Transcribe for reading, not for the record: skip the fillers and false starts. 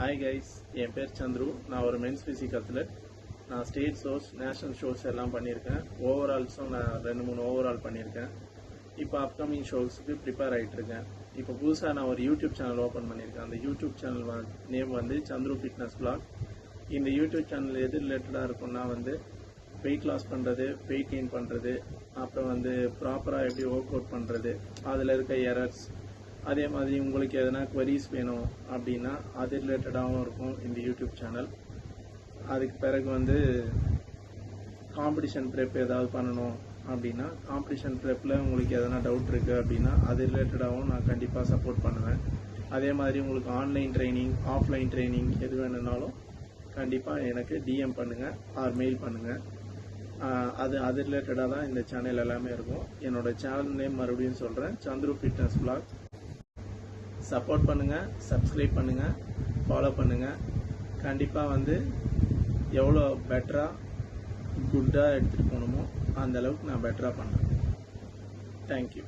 Hi guys, என் பேர் சந்துரு. நான் ஒரு மென்ஸ் ஃபிசிக் அத்லெட். நான் ஸ்டேட் ஷோஸ், நேஷனல் ஷோஸ் எல்லாம் பண்ணியிருக்கேன். ஓவரால்ஸும் நான் 2-3 ஓவரால் பண்ணியிருக்கேன். இப்போ அப்கமிங் ஷோஸுக்கு ப்ரிப்பேர் ஆகிட்டு இருக்கேன். இப்போ புதுசாக நான் ஒரு யூடியூப் சேனல் ஓப்பன் பண்ணியிருக்கேன். அந்த யூடியூப் சேனல் நேம் வந்து சந்துரு ஃபிட்னஸ் பிளாக். இந்த யூடியூப் சேனல் எது ரிலேட்டடாக இருக்கும்னா வெயிட் லாஸ் பண்ணுறது, வெயிட் கெயின் பண்ணுறது, அப்புறம் ப்ராப்பராக எப்படி ஒர்க் அவுட் பண்ணுறது, அதில் இருக்க எரர்ஸ், அதே மாதிரி உங்களுக்கு எதனா queries வேணும் அப்படின்னா அது ரிலேட்டடாகவும் இருக்கும் இந்த யூடியூப் சேனல். அதுக்கு பிறகு காம்படிஷன் ப்ரெப் ஏதாவது பண்ணணும் அப்படின்னா காம்படிஷன் ப்ரெப்பில் உங்களுக்கு எதனா டவுட் இருக்குது அப்படின்னா அது ரிலேட்டடாகவும் நான் கண்டிப்பாக சப்போர்ட் பண்ணுவேன். அதே மாதிரி உங்களுக்கு ஆன்லைன் ட்ரைனிங், ஆஃப்லைன் ட்ரைனிங் எது வேணும்னாலும் கண்டிப்பாக எனக்கு டிஎம் பண்ணுங்கள் ஆர் மெயில் பண்ணுங்கள். அது ரிலேட்டடாக தான் இந்த சேனல் எல்லாமே இருக்கும். என்னோடய சேனல் நேம் மறுபடியும் சொல்கிறேன், சந்துரு ஃபிட்னஸ் பிளாக். சப்போர்ட் பண்ணுங்கள், சப்ஸ்கிரைப் பண்ணுங்கள், ஃபாலோ பண்ணுங்கள். கண்டிப்பாக எவ்வளோ பெட்டராக குட்டாக எடுத்துகிட்டு போகணுமோ அந்த அளவுக்கு நான் பெட்டராக பண்ணுறேன். தேங்க்யூ.